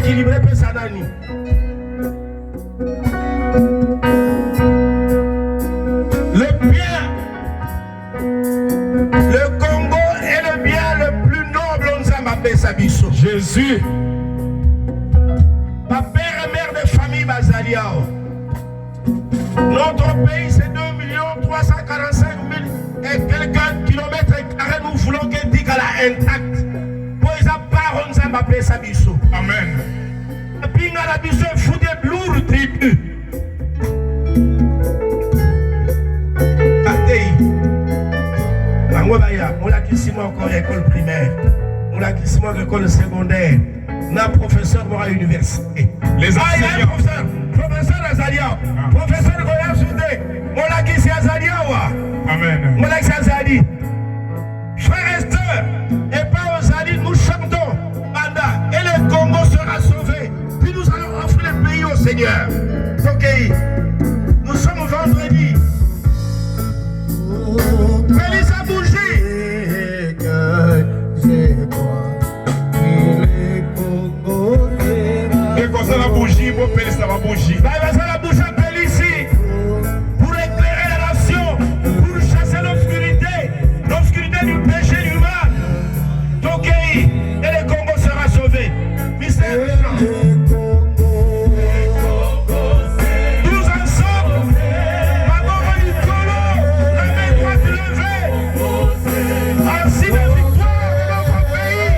équilibré peut ça nani. Le bien, le Congo est le bien le plus noble on s'appelle Sabiso. Jésus. Ma père et mère de famille Bazaliao. Notre pays c'est 2 345 000 et quelques kilomètres carrés. Nous voulons qu'il dise qu'elle a intact. Pour les apparts on s'appelle Sabiso. Amen. Pinga la biso fout des lourds tribus. On l'a quitté encore école primaire, on l'a quitté école secondaire, on a professeur à l'université. Les enseignants. Professeur Azalia, professeur de Royal Soudé, on l'a quitté Azalia. Amen. On l'a quitté Azalia. Frères et sœurs, et pas aux alliés, nous chantons Banda et le Congo sera sauvé. Puis nous allons offrir le pays au Seigneur. Ok, nous sommes vendredi. Félix a bougé. Et quand ça la bougie, mon Félix ça va bouger. Ça la bouche appelle ici pour éclairer la nation, pour chasser l'obscurité du péché du mal. Donc, et le Congo sera sauvé. Mystère des gens. Tous ensemble, Maman Nicolo, la main droite levée, ainsi de victoire de notre pays.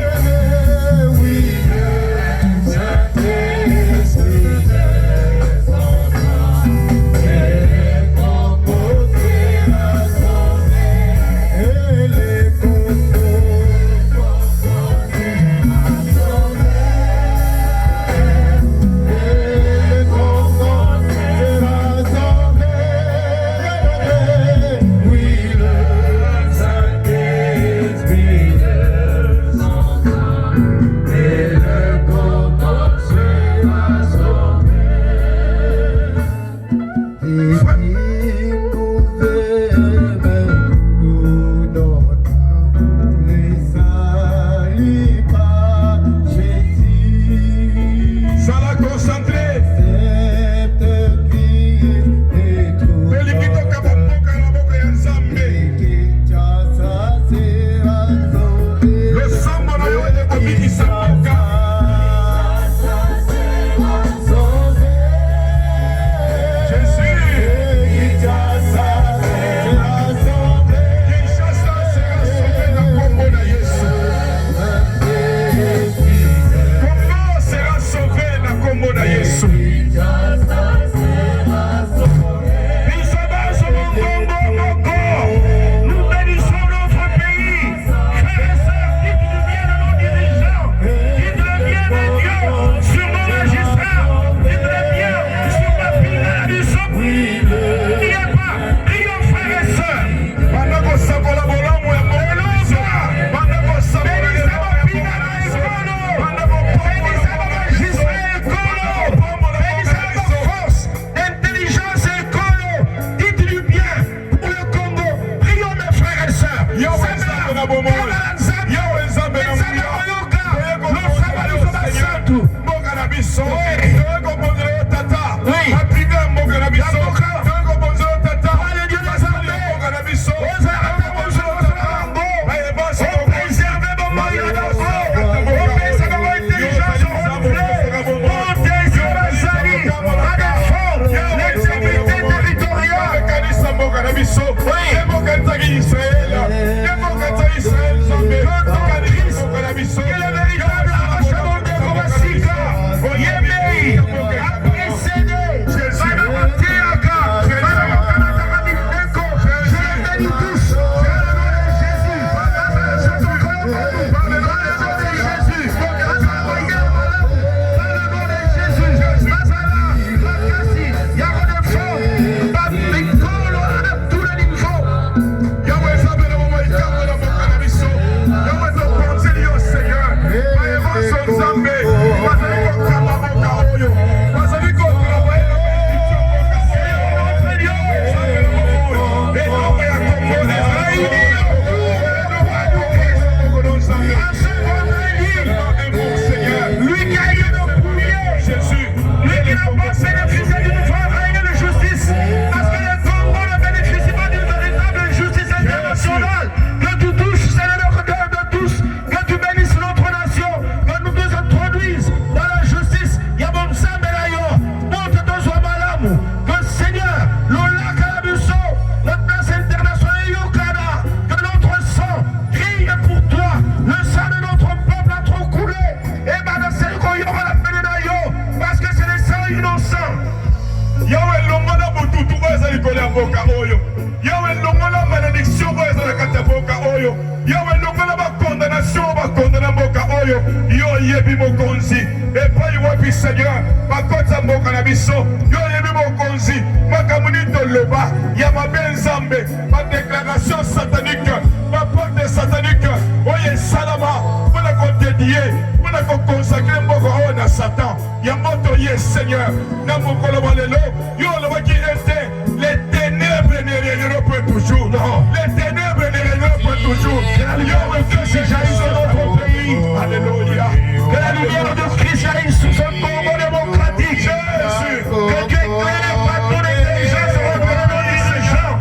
lelo yawe longola condamnation bakondana mboka oyo yo yebi mokonzi epai wapi Seigneur bakota mboka na biso yo yebi mokonzi makambo nini toloba ya mabe nzambe badéclaration satanique baporte satanique oyo esalama mpona kodedie mpona kokonsacre mboka oyo na Satan yango toye Seigneur na mokolo wa lelo yo olobaki ete les ténèbres ne régneront pas toujours. Non. Les ténèbres ne régneront pas toujours. Que la lumière de Christ jaillisse sur notre pays. Alléluia. Que la lumière de Christ jaillisse sur ce Congo démocratique. Jésus. Que Dieu éclaire par ton intelligence entre nos dirigeants.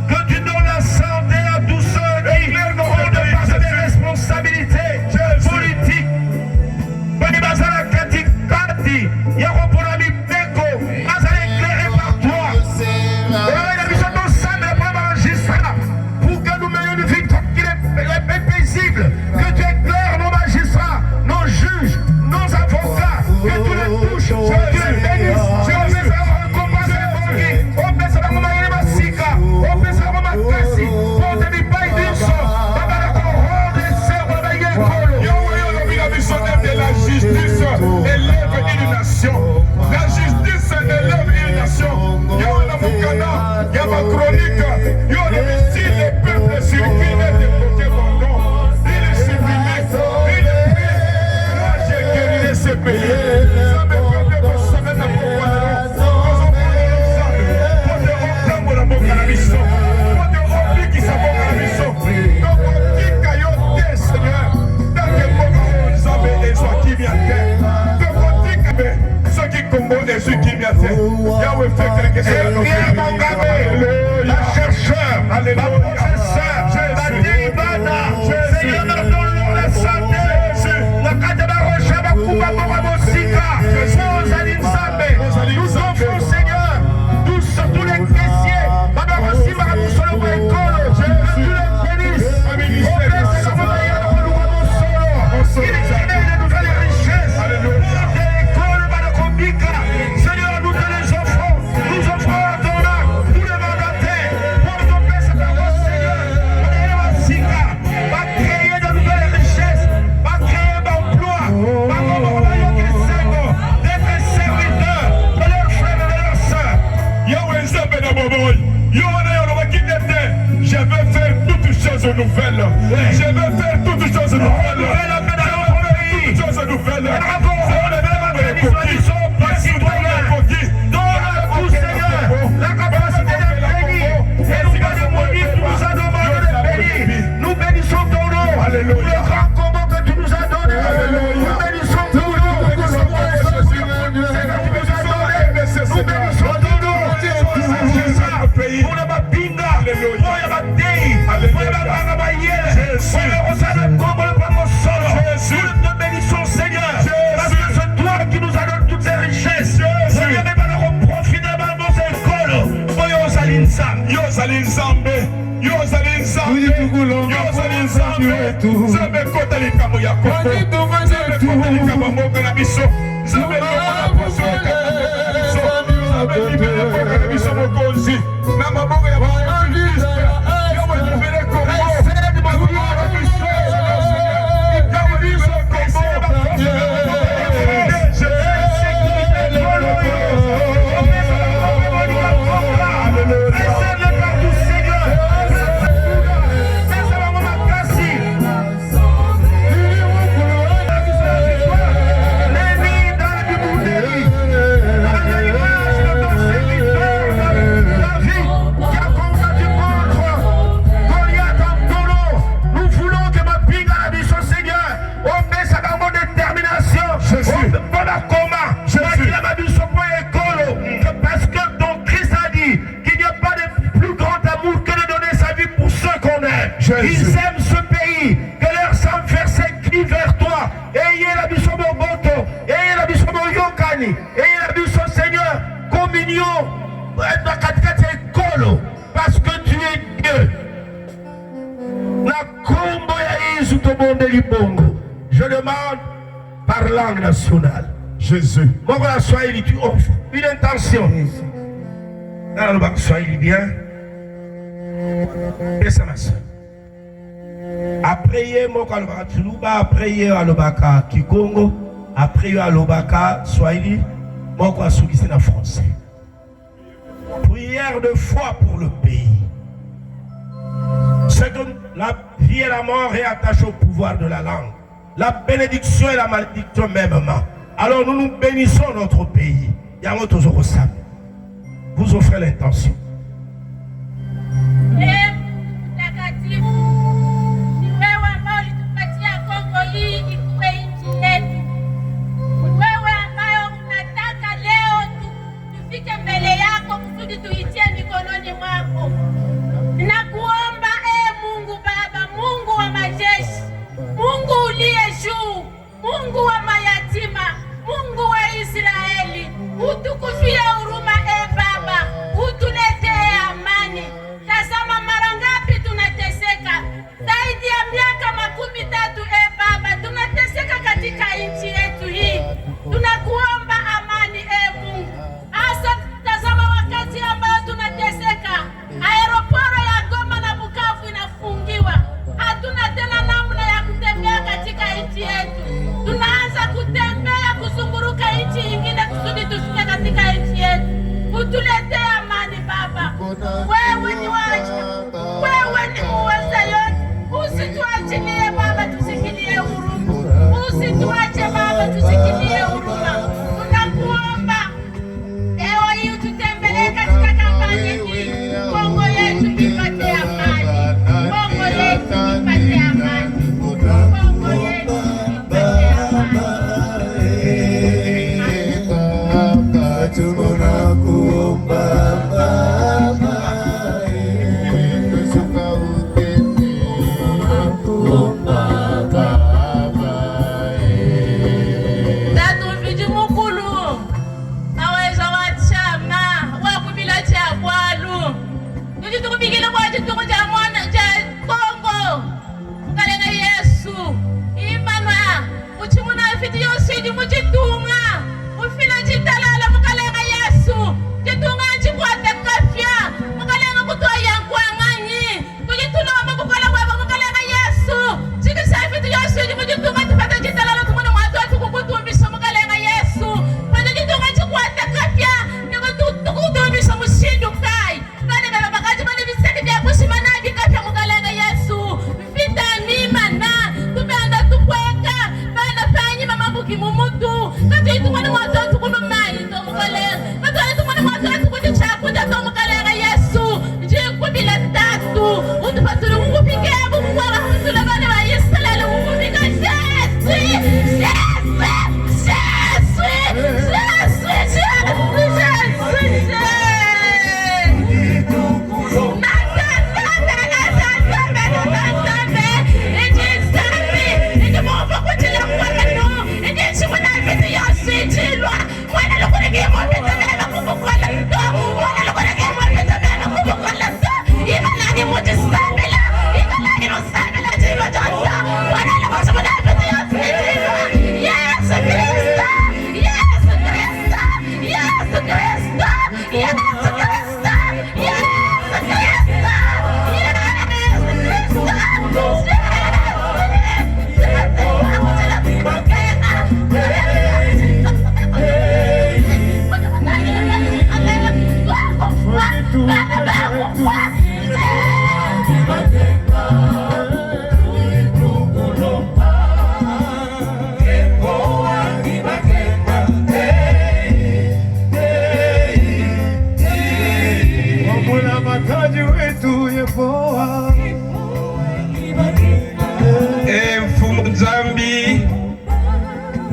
Que tu donnes la santé, la douceur, éclaire nos rôles de face des responsabilités politiques. Bani Bazala Kati Kati. Yaropona Mipeko. Bazala éclairé par toi. Pour que nous menions une victoire qui est paisible, que tu éclaires nos magistrats, nos juges, nos avocats, que tu les touches, que tu les bénisses. Je vais faire un combat sur les banquiers. On peut savoir comment il est Massika, on peut savoir comment Kassi, on te dit pas une son. Papa, la couronne des serres, on va y aller. De la justice élève une nation. La justice élève une nation. Yo la Mukana, ya ma chronique. Yo le si les peuples circulent de côté mon nom. Il est civilisé, il est prêt. Moi j'ai guéri ce pays. Ça me fait de vous sauver de pourquoi la chercheur, la professeur, la Dibana, Seigneur, nous donnons la santé, la Katabarocha, la Kuba, Mosika, nous offrons, Seigneur, tous les caissiers, Babarosi, Maraboussolo, Baïkolo, que tu les bénisses, on laisse la Mamaya, Solo, il est de nouvelles richesses, l'école, Banakombika, Seigneur, nous te les offrons, nous offrons à ton âme, tous les mandataires, pour ton Père, c'est ta voix, Seigneur, va créer de nouvelles richesses, va créer d'emplois, va d'être serviteurs de leurs frères et de leurs sœurs. Je vais faire toutes choses nouvelles. Je vais faire toutes choses nouvelles. Toutes choses nouvelles. Nous bénissons ton nom. Le grand combat que tu nous as donné. Nous bénissons ton nom. Nous bénissons ton nom. Pour le Mapinga, pour le Matei, pour le Barabayel, pour le Rosana Congo, le Pamosolo. Nous te bénissons, Seigneur, parce que c'est toi qui nous as donné toutes ces richesses. Seigneur, mais par le profit de ma école, pour Yosalin Sam. Yosalin Zambe. Yosalin Zambe. Yosalin Zambe. Zambe kota likambo ya Kongo. Zambe kota likambo mboka na biso. Zambe lokola poso ya kata biso. Zambe libere mboka na biso mokonzi. Na maboko ya bajustice. Yawe libere Kongo. Yawe biso. Yawe biso Kongo. Parce que ton Christ a dit qu'il n'y a pas de plus grand amour que de donner sa vie pour ceux qu'on aime. Ils aiment ce pays, que leur sang versé crie vers toi. Ayez la mission Moboto, ayez la mission Yokani, ayez la mission Seigneur, communion, parce que tu es Dieu. La combo ya isu to monde libongo. Je demande par langue nationale. Jésus. Mon la Swahili, tu offres une intention. Dans le bac Swahili, bien. Et ça, ma soeur. Après hier, moko alobaka Tuluba, après hier alobaka Kikongo, après hier alobaka Swahili, moko asukisi na français. Prière de foi pour le pays. C'est que la vie et la mort est attachée au pouvoir de la langue. La bénédiction et la malédiction mêmement. Alors nous nous bénissons notre pays. Vous offrez l'intention. Mungu wa mayatima, Mungu wa Israeli, utukufie huruma Baba, utuletee amani. Tazama mara ngapi tunateseka, zaidi ya miaka 13 Baba, tunateseka katika nchi yetu hii. Tunakuomba amani Mungu. Asa tazama wakati ambao tunateseka, aeroporo ya Goma na Bukavu inafungiwa. Hatuna tena namna ya kutembea katika nchi yetu. Tunaanza kutembea kuzunguruka nchi nyingine kusudi tufike katika nchi yetu. Utuletee amani Baba. Wewe ni wacha. Wewe ni muweza yote. Usituachilie Baba, tusikilie huruma. Usituache Baba, tusikilie huruma. Tunakuomba leo hii ututembelee katika kampani hii. Kongo yetu ipate amani. Kongo yetu ipate amani. Kongo yetu ipate amani.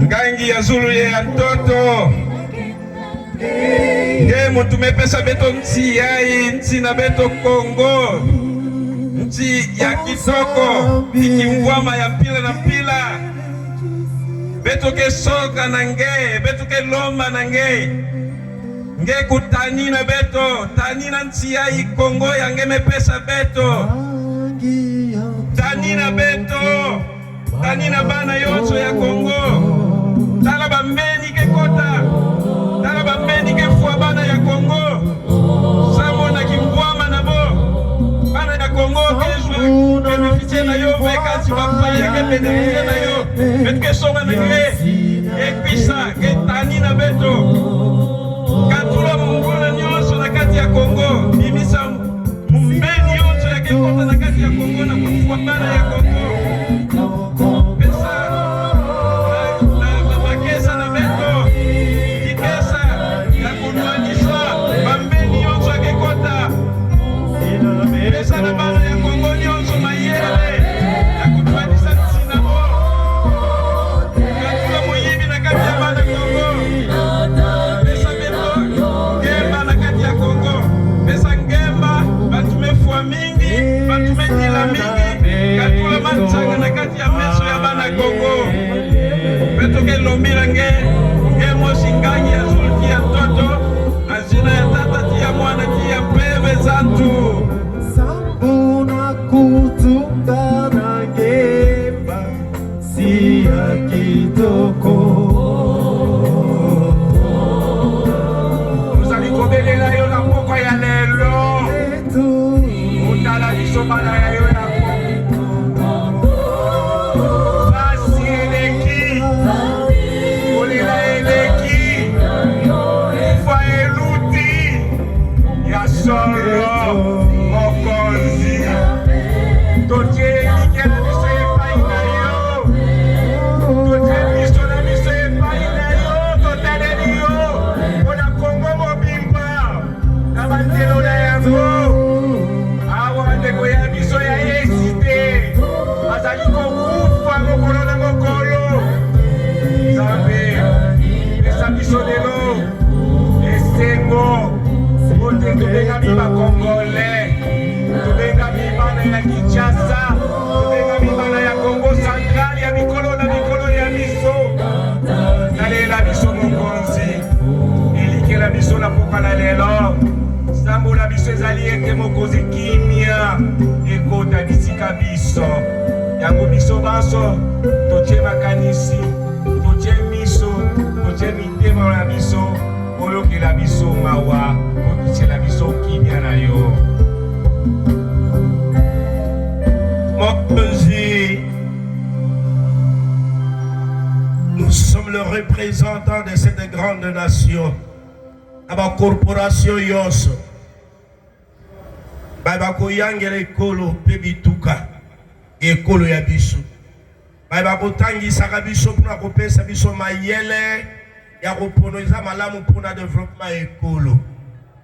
Ngangi ya Zulu ya mtoto ngemu tumepesa beto nchi yai nchi na beto Kongo nchi ya kitoko ikimvwama ya mpila na mpila beto ke soka na nge beto ke lomba na nge kutanina beto tanina nchi yai Kongo ya nge mepesa beto tanina beto tanina bana yoso ya Kongo tala bambeni ke kota tala bambeni ke fwa bana ya Kongo samo na kimvwama na bo bana ya Kongo kezwe beneficie na yo veka si bakoya ke bénéficier na yo metke songa na ke ekwisa ke tani na beto katula munguna nyonso na kati ya Kongo bimisa mumbeni nyonso ya ke kota na kati ya Kongo na kufuwa bana ya Kongo pesa na bakesa na beto kikesa ya kunwanisha bambeni nyonso ya ke kota pesa na bana ya Kongo nyonso mayele ya kunwanisha sinamo katula muyibi na kati ya bana Kongo pesa beto ngemba na kati ya Kongo pesa ngemba batume fwa mingi batume dila mingi katula manchanga na kati ya meso ya bana Kongo beto ke lombila ngemo shingangi ya zulti ya toto azina ya tata tia mwana tia pebe zantu Sambuna kutunga na gemba si ya kitoko. Tozali kobelela yo na poko ya lelo otala biso bana ya yo ya basi eleki kolela eleki kufa eluti ya solo mokonzi totie elikela biso epai na yo totie biso na biso epai na yo totaleli yo mpona Kongo mobimba na bandelo na yango awa bandeko ya biso ya esite bazali kokufa mokolo na mokolo nzambe pesa biso lelo esengo ote tobengami bakongole tobengami bana ya Kinshasa tobengami bana ya Kongo Central ya mikolo na mikolo ya biso nalela biso mokonzi elikela biso na poka na lelo sambola biso ezali ete mokonzi kimia ekota bisika biso yango biso banso totie makanisi totie miso totie mitema na biso oyokela biso mawa okitela biso kimia na yo Mokonzi, nous sommes le représentant de cette grande nation. Aba corporation yonso. Baba koyangela ekolo pe bituka. Ekolo ya biso. Baba kotangisaka biso mpona kopesa biso mayele ya koponoza malamu mpona développement ekolo.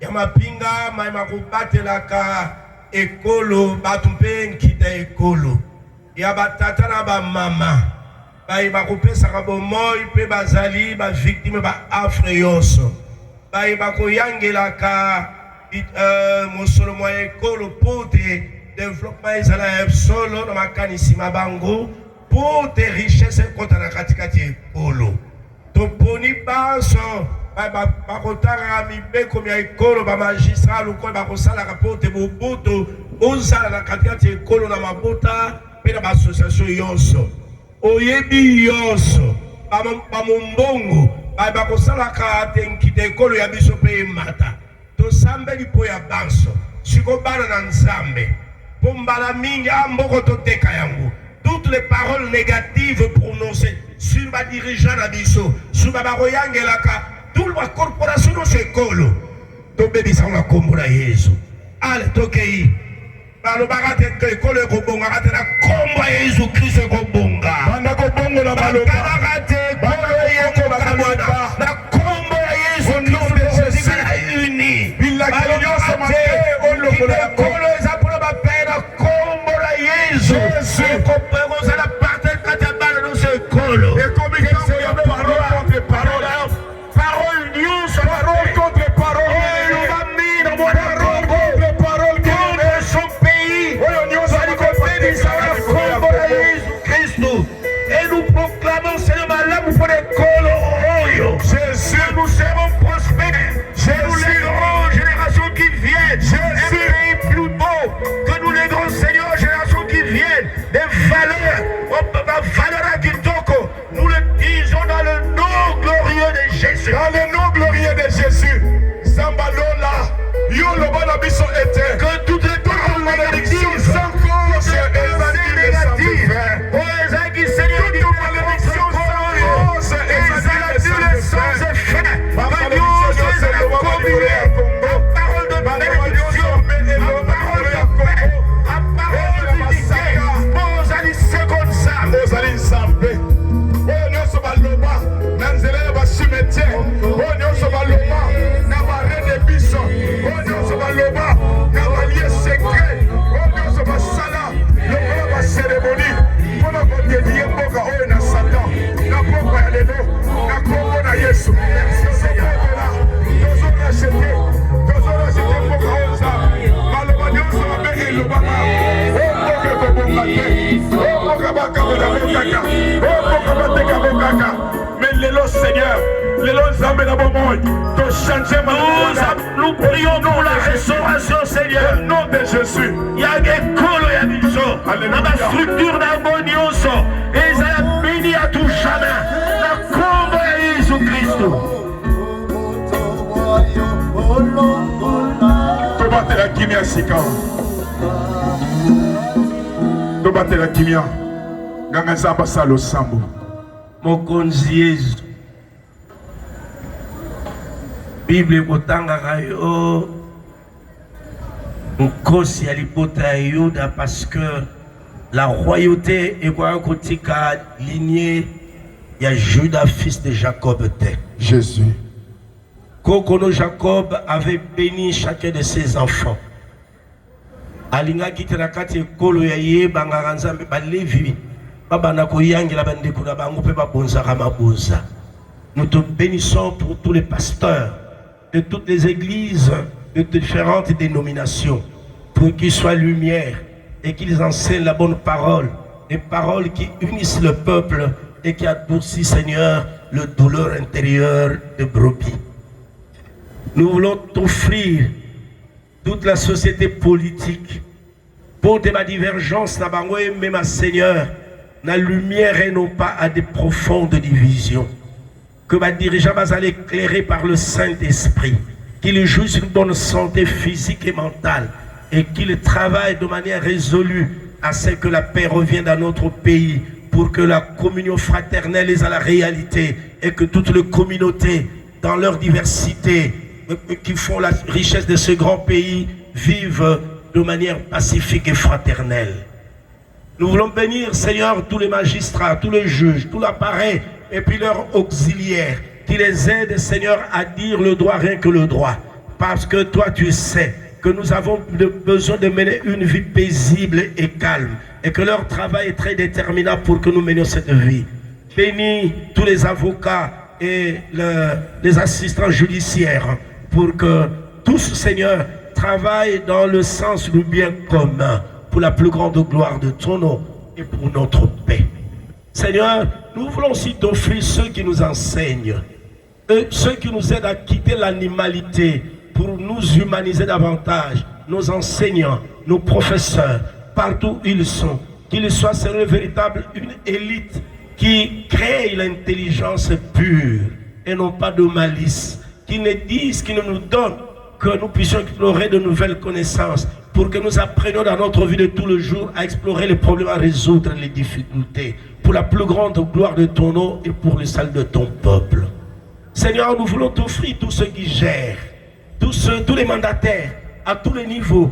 Ya mapinga mayema kobatelaka ekolo batu mpe nkita ekolo. Ya batata na bamama bayeba kopesaka bomoi mpe bazali bavictime baafre yonso. Bayeba koyangelaka mosolo mwa ekolo po te développement ezala ya solo na makanisi mabango po te richesse ekota na katikati ekolo. Toponi banso bakotanga mibeko mya ekolo bamagistrat lokola bakosalaka po te bobutu ozala na katikati ekolo na mabota mpe na baasociation yonso oyebi yonso bamombongo bakosalaka te nkita ekolo ya biso mpe emata tosambeli mpo ya banso siko bana na nzambe mpo mbala mingi amboko toteka yango toutes les paroles négatives prononcées sur ba dirigeant na biso sur bakoyangelaka tout la corporation nyonso ekolo tobebisa na kombo na Yesu ale tokei balobaka te ekolo ekobongaka te na kombo ya Yesu Kristo ekobonga banda kobongola balobaka te ekolo ekobonga na kombo ya Yesu Kristo uni balobaka te ekolo eza mpona bape na kombo na Yesu ekozala parte kati ya bana nyonso ekolo ekomi ntango ya parole contre parole parole nyonso parole contre parole elobami na mwana Kongo parole contre son pays oyo nyonso alikopebisa na kombo na Yesu Kristo et nous proclamons Seigneur malamu pour ekolo oyo Jésus nous serons prospères nous lèverons générations qui viennent un pays plus beau que nous lèverons Seigneur générations qui viennent des valeurs valeurs à kitoko nous le disons dans le nom glorieux de Jésus dans le nom glorieux de Jésus Zambalola Yoloba na biso ete que toutes les paroles négatives sans cause et négatives Nous prions pour la restauration, Seigneur. Au nom de Jésus. Il y a des colos, il y a des choses. Dans la structure d'harmonioso. Et ils ont béni à tout jamais. La combo de Jésus-Christ. Tobatela kimia sika. Tobatela kimia. Nganga zamba salo sambo. Mokonzi Yesu. Bible kotanga kayo. Nkosi alipota Yuda parce que la royauté est quoi kotika lignée. Il y a Judas fils de Jacob. Jésus. Kokono Jacob avait béni chacun de ses enfants. Alinga kitera kati ekolo ya ye bangaka nzambe balevi babana koyangela bandeko na bango pe babonzaka mabonza. Nous te bénissons pour tous les pasteurs de toutes les églises de différentes dénominations, pour qu'ils soient lumière et qu'ils enseignent la bonne parole, des paroles qui unissent le peuple et qui adoucissent, Seigneur, le douleur intérieure de brebis. Nous voulons t'offrir toute la société politique pour de ma divergence, mais ma Seigneur, la lumière et non pas à des profondes divisions. Que ma dirigeant va aller éclairé par le Saint-Esprit, qu'il jouisse une bonne santé physique et mentale et qu'il travaille de manière résolue à ce que la paix revienne dans notre pays, pour que la communion fraternelle est à la réalité et que toutes les communautés, dans leur diversité, qui font la richesse de ce grand pays, vivent de manière pacifique et fraternelle. Nous voulons bénir, Seigneur, tous les magistrats, tous les juges, tout l'appareil et puis leurs auxiliaires, qui les aident, Seigneur, à dire le droit, rien que le droit. Parce que toi, tu sais que nous avons besoin de mener une vie paisible et calme, et que leur travail est très déterminant pour que nous menions cette vie. Bénis tous les avocats et les assistants judiciaires, pour que tous, Seigneur, travaillent dans le sens du bien commun, pour la plus grande gloire de ton nom et pour notre paix. Seigneur, nous voulons aussi t'offrir ceux qui nous enseignent, ceux qui nous aident à quitter l'animalité pour nous humaniser davantage, nos enseignants, nos professeurs, partout où ils sont, qu'ils soient sérieux, véritable, une élite qui crée l'intelligence pure et non pas de malice, qu'ils ne disent, qu'ils ne nous donnent, que nous puissions explorer de nouvelles connaissances, pour que nous apprenions dans notre vie de tout le jour à explorer les problèmes, à résoudre les difficultés, pour la plus grande gloire de ton nom et pour le salut de ton peuple. Seigneur, nous voulons t'offrir tous ceux qui gèrent, tous les mandataires, à tous les niveaux,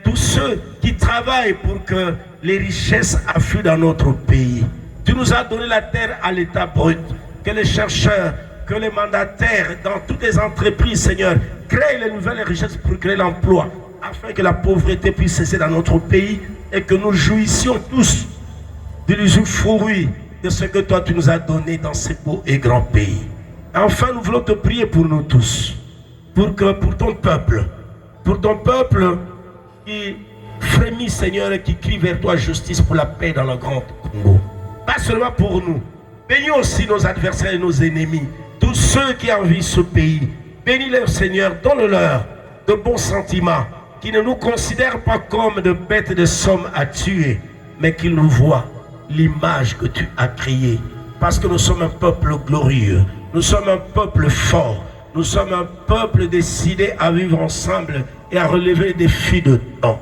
tous ceux qui travaillent pour que les richesses affluent dans notre pays. Tu nous as donné la terre à l'état brut, que les chercheurs, que les mandataires dans toutes les entreprises, Seigneur, créent les nouvelles richesses pour créer l'emploi, afin que la pauvreté puisse cesser dans notre pays et que nous jouissions tous de l'usufruit de ce que toi tu nous as donné dans ce beau et grand pays. Enfin, nous voulons te prier pour nous tous, pour ton peuple qui frémit, Seigneur, et qui crie vers toi justice pour la paix dans le grand Congo. Pas seulement pour nous, bénis aussi nos adversaires et nos ennemis, tous ceux qui envient ce pays. Bénis-leur, Seigneur, donne-leur de bons sentiments, qui ne nous considèrent pas comme de bêtes de somme à tuer, mais qu'ils nous voient l'image que tu as créée. Parce que nous sommes un peuple glorieux, nous sommes un peuple fort, nous sommes un peuple décidé à vivre ensemble et à relever les défis de temps.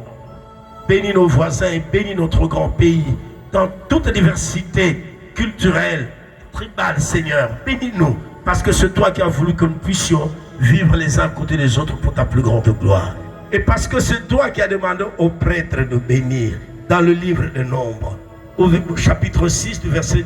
Bénis nos voisins et bénis notre grand pays dans toute diversité culturelle, tribale, Seigneur. Bénis-nous, parce que c'est toi qui as voulu que nous puissions vivre les uns à côté des autres pour ta plus grande gloire. Et parce que c'est toi qui as demandé aux prêtres de bénir dans le livre de Nombres, au chapitre 6 du verset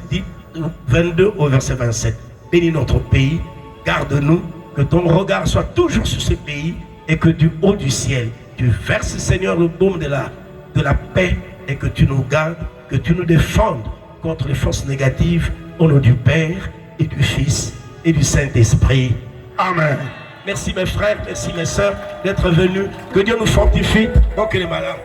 22 au verset 27. Bénis notre pays, garde-nous, que ton regard soit toujours sur ce pays et que du haut du ciel, tu verses, Seigneur, le baume de la paix et que tu nous gardes, que tu nous défendes contre les forces négatives au nom du Père et du Fils et du Saint-Esprit. Amen. Merci mes frères, merci mes sœurs d'être venus. Que Dieu nous fortifie, donc les malades.